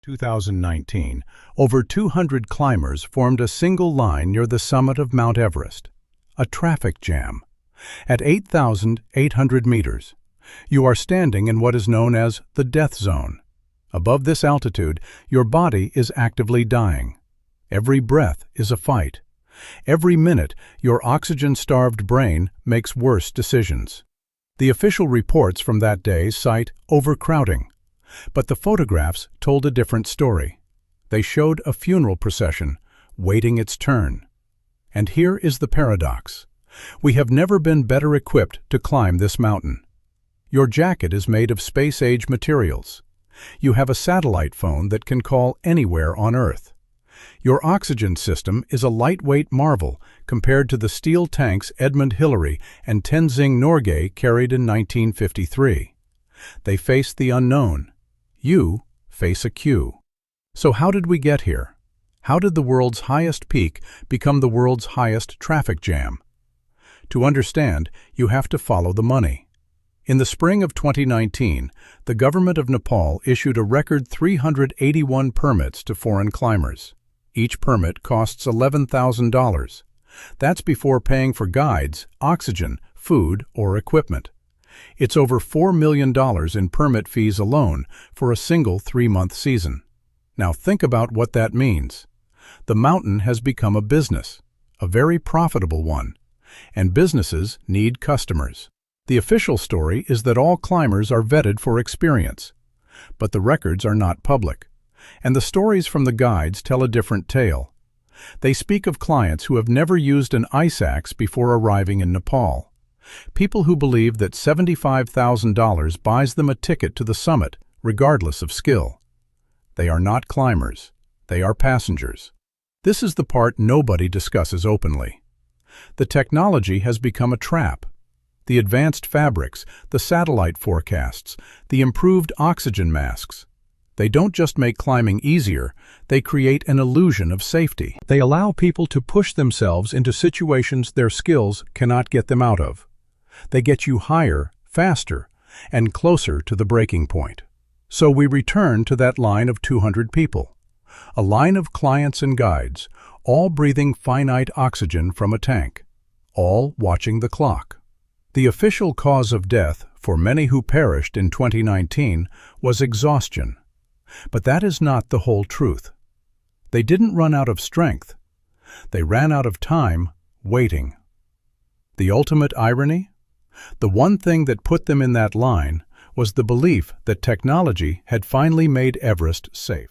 2019, over 200 climbers formed a single line near the summit of Mount Everest. A traffic jam. At 8,800 meters, you are standing in what is known as the death zone. Above this altitude, your body is actively dying. Every breath is a fight. Every minute, your oxygen-starved brain makes worse decisions. The official reports from that day cite overcrowding. But the photographs told a different story. They showed a funeral procession, waiting its turn. And here is the paradox. We have never been better equipped to climb this mountain. Your jacket is made of space-age materials. You have a satellite phone that can call anywhere on Earth. Your oxygen system is a lightweight marvel compared to the steel tanks Edmund Hillary and Tenzing Norgay carried in 1953. They face the unknown. You face a queue. So how did we get here? How did the world's highest peak become the world's highest traffic jam? To understand, you have to follow the money. In the spring of 2019, the government of Nepal issued a record 381 permits to foreign climbers. Each permit costs $11,000. That's before paying for guides, oxygen, food, or equipment. It's over $4 million in permit fees alone for a single 3-month season. Now think about what that means. The mountain has become a business, a very profitable one, and businesses need customers. The official story is that all climbers are vetted for experience, but the records are not public, and the stories from the guides tell a different tale. They speak of clients who have never used an ice axe before arriving in Nepal. People who believe that $75,000 buys them a ticket to the summit, regardless of skill. They are not climbers. They are passengers. This is the part nobody discusses openly. The technology has become a trap. The advanced fabrics, the satellite forecasts, the improved oxygen masks. They don't just make climbing easier, they create an illusion of safety. They allow people to push themselves into situations their skills cannot get them out of. They get you higher, faster, and closer to the breaking point. So we return to that line of 200 people. A line of clients and guides, all breathing finite oxygen from a tank, all watching the clock. The official cause of death for many who perished in 2019 was exhaustion. But that is not the whole truth. They didn't run out of strength. They ran out of time waiting. The ultimate irony? The one thing that put them in that line was the belief that technology had finally made Everest safe.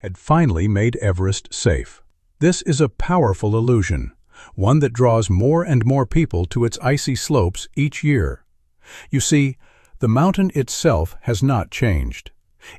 Had finally made Everest safe. This is a powerful illusion, one that draws more and more people to its icy slopes each year. You see, the mountain itself has not changed.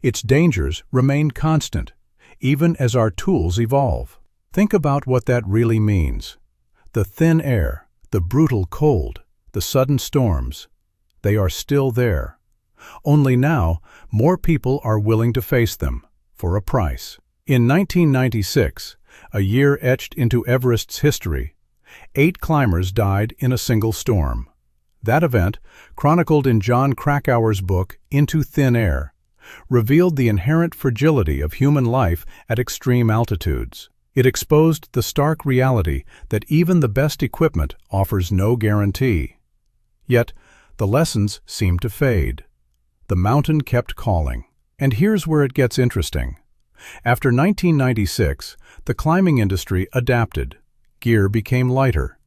Its dangers remain constant, even as our tools evolve. Think about what that really means. The thin air, the brutal cold, the sudden storms, they are still there. Only now, more people are willing to face them. For a price. In 1996, a year etched into Everest's history, 8 climbers died in a single storm. That event, chronicled in John Krakauer's book Into Thin Air, revealed the inherent fragility of human life at extreme altitudes. It exposed the stark reality that even the best equipment offers no guarantee. Yet, the lessons seemed to fade. The mountain kept calling. And here's where it gets interesting. After 1996, the climbing industry adapted. Gear became lighter.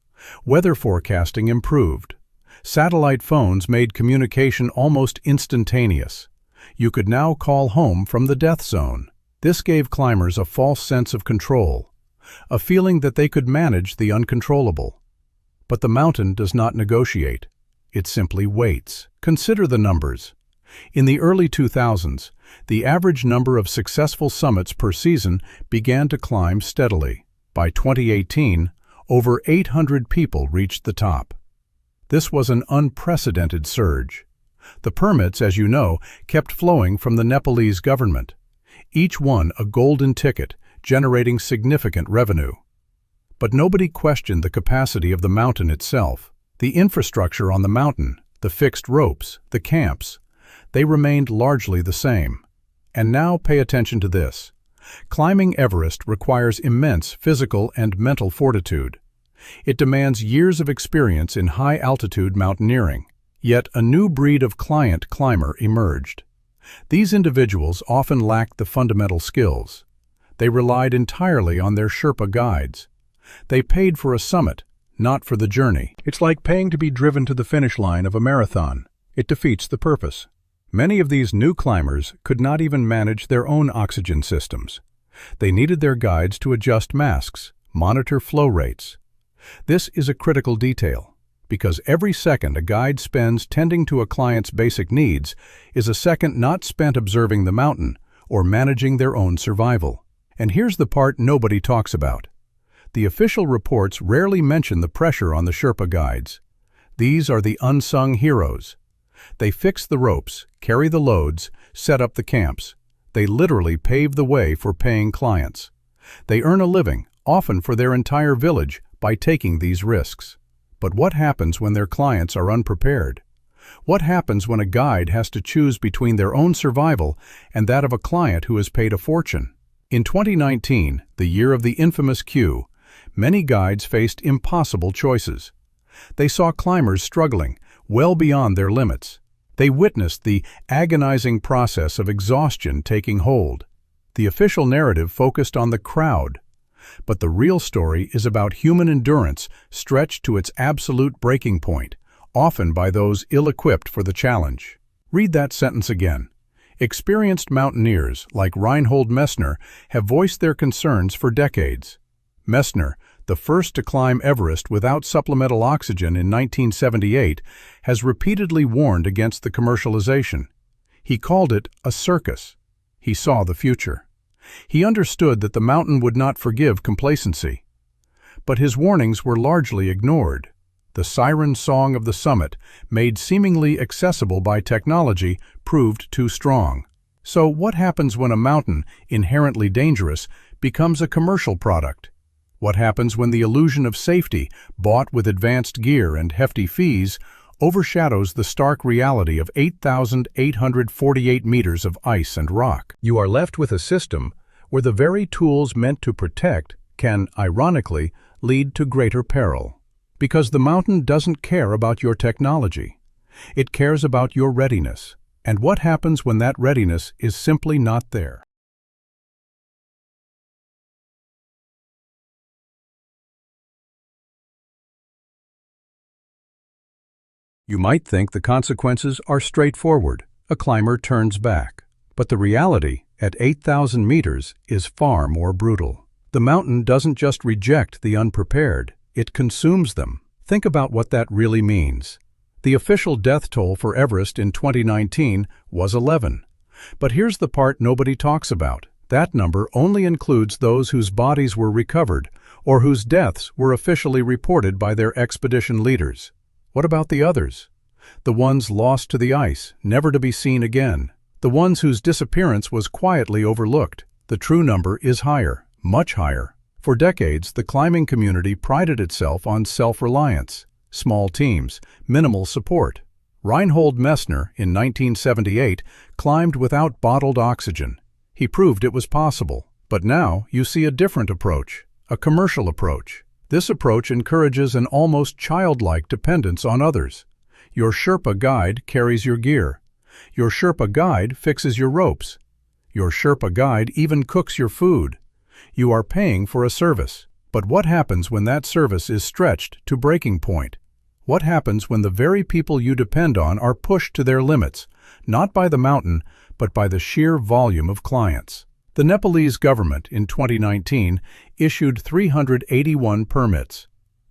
Weather forecasting improved. Satellite phones made communication almost instantaneous. You could now call home from the death zone. This gave climbers a false sense of control, a feeling that they could manage the uncontrollable. But the mountain does not negotiate. It simply waits. Consider the numbers. In the early 2000s, the average number of successful summits per season began to climb steadily. By 2018, over 800 people reached the top. This was an unprecedented surge. The permits, as you know, kept flowing from the Nepalese government, each one a golden ticket, generating significant revenue. But nobody questioned the capacity of the mountain itself. The infrastructure on the mountain, the fixed ropes, the camps, they remained largely the same. And now pay attention to this. Climbing Everest requires immense physical and mental fortitude. It demands years of experience in high-altitude mountaineering. Yet a new breed of client climber emerged. These individuals often lacked the fundamental skills. They relied entirely on their Sherpa guides. They paid for a summit, not for the journey. It's like paying to be driven to the finish line of a marathon. It defeats the purpose. Many of these new climbers could not even manage their own oxygen systems. They needed their guides to adjust masks, monitor flow rates. This is a critical detail, because every second a guide spends tending to a client's basic needs is a second not spent observing the mountain or managing their own survival. And here's the part nobody talks about. The official reports rarely mention the pressure on the Sherpa guides. These are the unsung heroes. They fix the ropes, carry the loads, set up the camps. They literally pave the way for paying clients. They earn a living, often for their entire village, by taking these risks. But what happens when their clients are unprepared? What happens when a guide has to choose between their own survival and that of a client who has paid a fortune? In 2019, the year of the infamous queue, many guides faced impossible choices. They saw climbers struggling, well beyond their limits. They witnessed the agonizing process of exhaustion taking hold. The official narrative focused on the crowd, but the real story is about human endurance stretched to its absolute breaking point, often by those ill-equipped for the challenge. Read that sentence again. Experienced mountaineers like Reinhold Messner have voiced their concerns for decades. Messner, the first to climb Everest without supplemental oxygen in 1978, has repeatedly warned against the commercialization. He called it a circus. He saw the future. He understood that the mountain would not forgive complacency. But his warnings were largely ignored. The siren song of the summit, made seemingly accessible by technology, proved too strong. So what happens when a mountain, inherently dangerous, becomes a commercial product? What happens when the illusion of safety, bought with advanced gear and hefty fees, overshadows the stark reality of 8,848 meters of ice and rock? You are left with a system where the very tools meant to protect can, ironically, lead to greater peril. Because the mountain doesn't care about your technology. It cares about your readiness. And what happens when that readiness is simply not there? You might think the consequences are straightforward. A climber turns back. But the reality, at 8,000 meters, is far more brutal. The mountain doesn't just reject the unprepared, it consumes them. Think about what that really means. The official death toll for Everest in 2019 was 11. But here's the part nobody talks about. That number only includes those whose bodies were recovered or whose deaths were officially reported by their expedition leaders. What about the others? The ones lost to the ice, never to be seen again. The ones whose disappearance was quietly overlooked. The true number is higher, much higher. For decades, the climbing community prided itself on self-reliance, small teams, minimal support. Reinhold Messner, in 1978, climbed without bottled oxygen. He proved it was possible. But now you see a different approach, a commercial approach. This approach encourages an almost childlike dependence on others. Your Sherpa guide carries your gear. Your Sherpa guide fixes your ropes. Your Sherpa guide even cooks your food. You are paying for a service, But what happens when that service is stretched to breaking point? What happens when the very people you depend on are pushed to their limits, not by the mountain, but by the sheer volume of clients? The Nepalese government in 2019 issued 381 permits.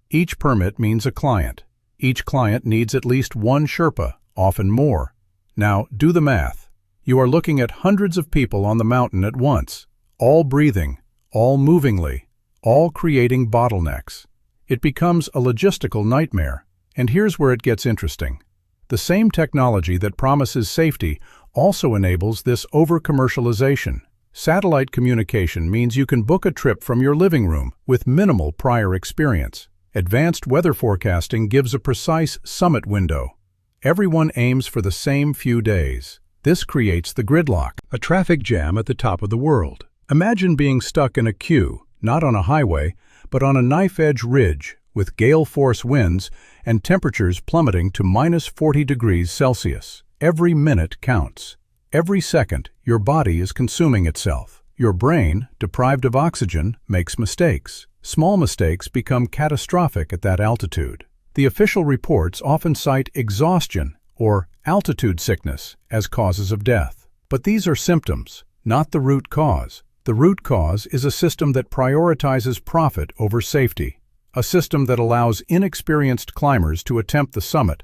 Each permit means a client. Each client needs at least one Sherpa, often more. Now, do the math. You are looking at hundreds of people on the mountain at once, all breathing, all movingly, all creating bottlenecks. It becomes a logistical nightmare. And here's where it gets interesting. The same technology that promises safety also enables this over-commercialization. Satellite communication means you can book a trip from your living room with minimal prior experience. Advanced weather forecasting gives a precise summit window. Everyone aims for the same few days. This creates the gridlock, a traffic jam at the top of the world. Imagine being stuck in a queue, not on a highway, but on a knife-edge ridge, with gale-force winds and temperatures plummeting to -40 degrees Celsius. Every minute counts. Every second, your body is consuming itself. Your brain, deprived of oxygen, makes mistakes. Small mistakes become catastrophic at that altitude. The official reports often cite exhaustion or altitude sickness as causes of death. But these are symptoms, not the root cause. The root cause is a system that prioritizes profit over safety. A system that allows inexperienced climbers to attempt the summit,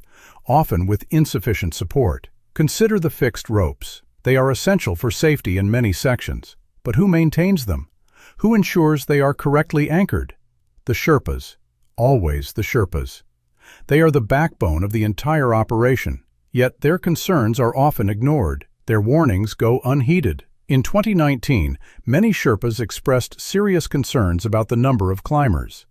often with insufficient support. Consider the fixed ropes. They are essential for safety in many sections. But who maintains them? Who ensures they are correctly anchored? The Sherpas. Always the Sherpas. They are the backbone of the entire operation, yet their concerns are often ignored. Their warnings go unheeded. In 2019, many Sherpas expressed serious concerns about the number of climbers.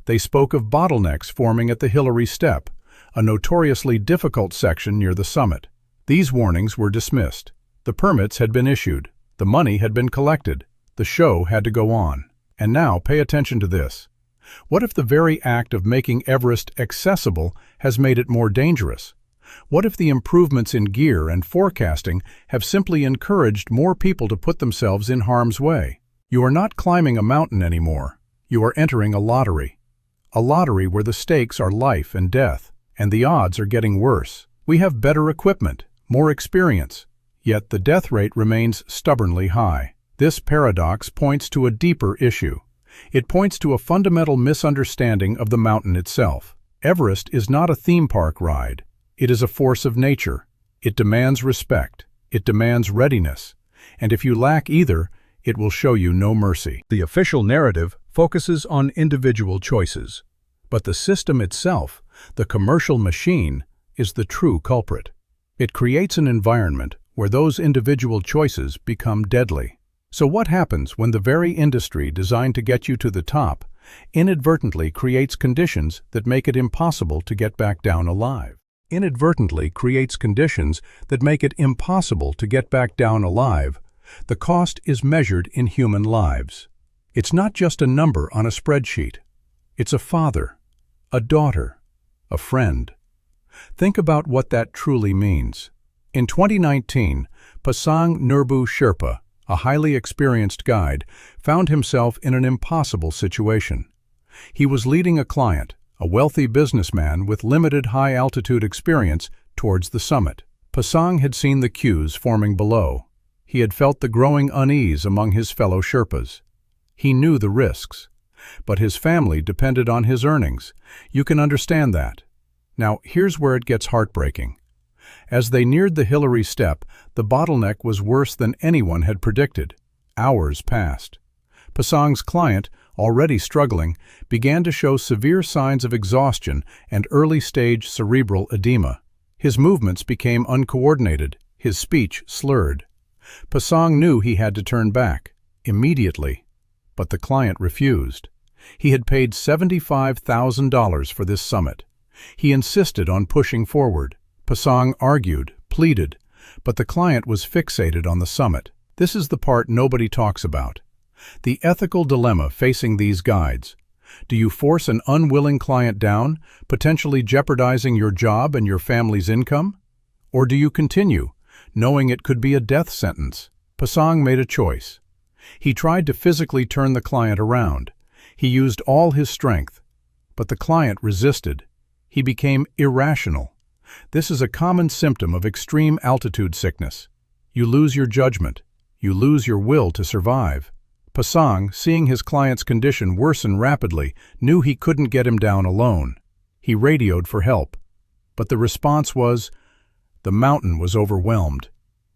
They spoke of bottlenecks forming at the Hillary Step, a notoriously difficult section near the summit. These warnings were dismissed. The permits had been issued. The money had been collected. The show had to go on. And now pay attention to this. What if the very act of making Everest accessible has made it more dangerous? What if the improvements in gear and forecasting have simply encouraged more people to put themselves in harm's way? You are not climbing a mountain anymore. You are entering a lottery. A lottery where the stakes are life and death, and the odds are getting worse. We have better equipment, more experience, yet the death rate remains stubbornly high. This paradox points to a deeper issue. It points to a fundamental misunderstanding of the mountain itself. Everest is not a theme park ride. It is a force of nature. It demands respect. It demands readiness. And if you lack either, it will show you no mercy. The official narrative focuses on individual choices. But the system itself, the commercial machine, is the true culprit. It creates an environment where those individual choices become deadly. So what happens when the very industry designed to get you to the top inadvertently creates conditions that make it impossible to get back down alive? Inadvertently creates conditions that make it impossible to get back down alive. The cost is measured in human lives. It's not just a number on a spreadsheet. It's a father, a daughter, a friend. Think about what that truly means. In 2019, Pasang Nurbu Sherpa, a highly experienced guide, found himself in an impossible situation. He was leading a client, a wealthy businessman with limited high-altitude experience, towards the summit. Pasang had seen the queues forming below. He had felt the growing unease among his fellow Sherpas. He knew the risks. But his family depended on his earnings. You can understand that. Now, here's where it gets heartbreaking. As they neared the Hillary Step, the bottleneck was worse than anyone had predicted. Hours passed. Pasang's client, already struggling, began to show severe signs of exhaustion and early-stage cerebral edema. His movements became uncoordinated, his speech slurred. Pasang knew he had to turn back, immediately. But the client refused. He had paid $75,000 for this summit. He insisted on pushing forward. Pasang argued, pleaded, but the client was fixated on the summit. This is the part nobody talks about. The ethical dilemma facing these guides. Do you force an unwilling client down, potentially jeopardizing your job and your family's income? Or do you continue, knowing it could be a death sentence? Pasang made a choice. He tried to physically turn the client around. He used all his strength, but the client resisted. He became irrational. This is a common symptom of extreme altitude sickness. You lose your judgment. You lose your will to survive. Pasang, seeing his client's condition worsen rapidly, knew he couldn't get him down alone. He radioed for help. But the response was, the mountain was overwhelmed.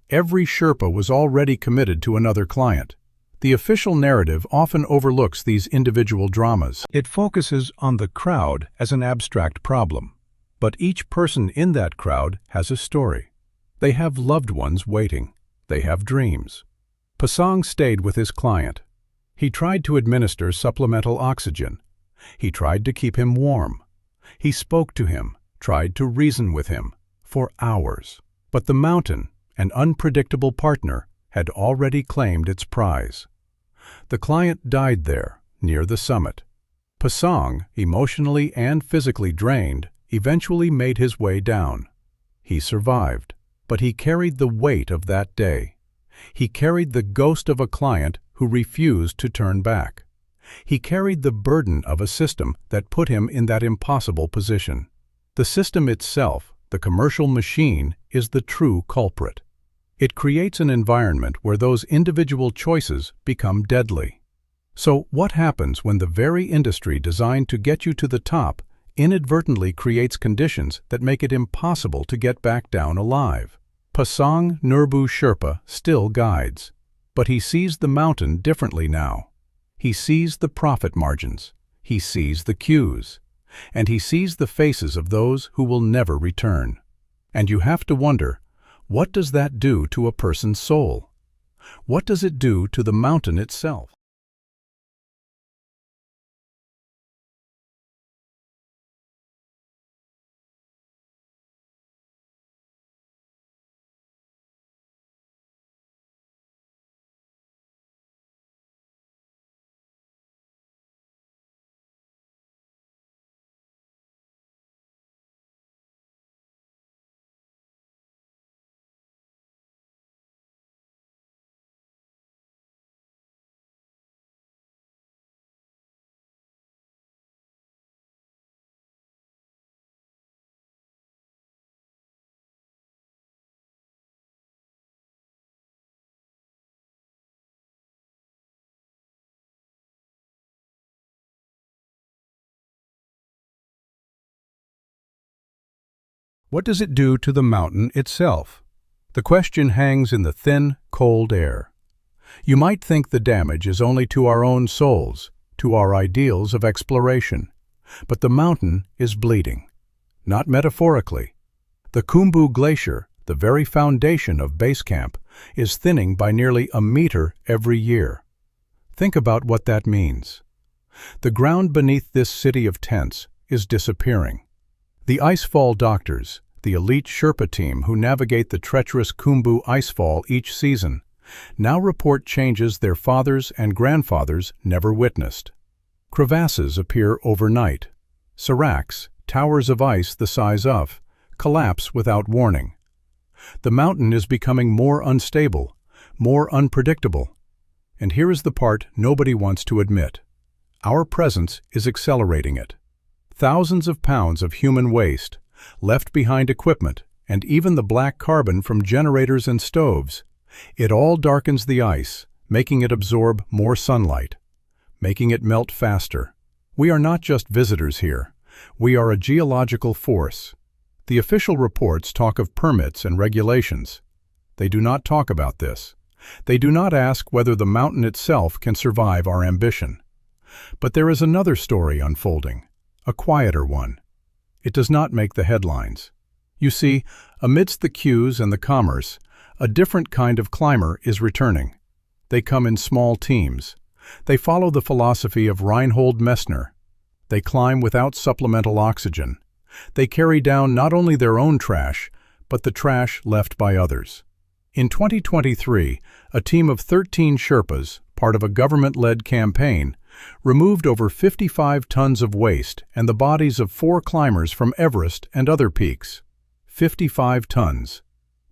Every Sherpa was already committed to another client. The official narrative often overlooks these individual dramas. It focuses on the crowd as an abstract problem. But each person in that crowd has a story. They have loved ones waiting. They have dreams. Pasang stayed with his client. He tried to administer supplemental oxygen. He tried to keep him warm. He spoke to him, tried to reason with him, for hours. But the mountain, an unpredictable partner, had already claimed its prize. The client died there, near the summit. Pasang, emotionally and physically drained, eventually made his way down. He survived, but he carried the weight of that day. He carried the ghost of a client who refused to turn back. He carried the burden of a system that put him in that impossible position. The system itself, the commercial machine, is the true culprit. It creates an environment where those individual choices become deadly. So what happens when the very industry designed to get you to the top inadvertently creates conditions that make it impossible to get back down alive? Pasang Nurbu Sherpa still guides, but he sees the mountain differently now. He sees the profit margins, he sees the queues, and he sees the faces of those who will never return. And you have to wonder, what does that do to a person's soul? What does it do to the mountain itself? What does it do to the mountain itself? The question hangs in the thin, cold air. You might think the damage is only to our own souls, to our ideals of exploration. But the mountain is bleeding. Not metaphorically. The Khumbu Glacier, the very foundation of base camp, is thinning by nearly a meter every year. Think about what that means. The ground beneath this city of tents is disappearing. The icefall doctors, the elite Sherpa team who navigate the treacherous Khumbu icefall each season, now report changes their fathers and grandfathers never witnessed. Crevasses appear overnight. Seracs, towers of ice the size of, collapse without warning. The mountain is becoming more unstable, more unpredictable. And here is the part nobody wants to admit. Our presence is accelerating it. Thousands of pounds of human waste, left behind equipment, and even the black carbon from generators and stoves. It all darkens the ice, making it absorb more sunlight, making it melt faster. We are not just visitors here. We are a geological force. The official reports talk of permits and regulations. They do not talk about this. They do not ask whether the mountain itself can survive our ambition. But there is another story unfolding. A quieter one. It does not make the headlines. You see, amidst the queues and the commerce, a different kind of climber is returning. They come in small teams. They follow the philosophy of Reinhold Messner. They climb without supplemental oxygen. They carry down not only their own trash, but the trash left by others. In 2023, a team of 13 Sherpas, part of a government-led campaign, removed over 55 tons of waste and the bodies of 4 climbers from Everest and other peaks. 55 tons.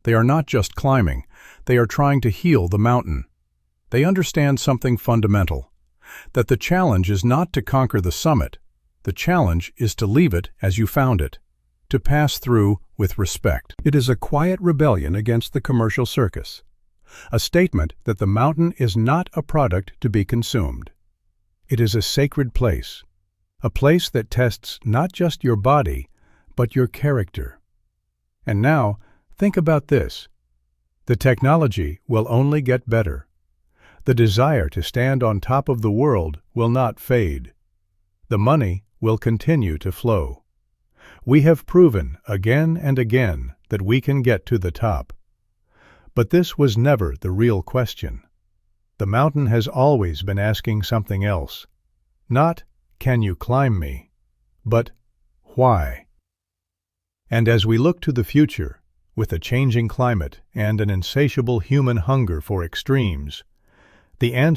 They are not just climbing, they are trying to heal the mountain. They understand something fundamental. that the challenge is not to conquer the summit. The challenge is to leave it as you found it, to pass through with respect. It is a quiet rebellion against the commercial circus, a statement that the mountain is not a product to be consumed. It is a sacred place, a place that tests not just your body, but your character. And now, think about this. The technology will only get better. The desire to stand on top of the world will not fade. The money will continue to flow. We have proven again and again that we can get to the top. But this was never the real question. The mountain has always been asking something else. Not, can you climb me? But, why? And as we look to the future, with a changing climate and an insatiable human hunger for extremes, the answer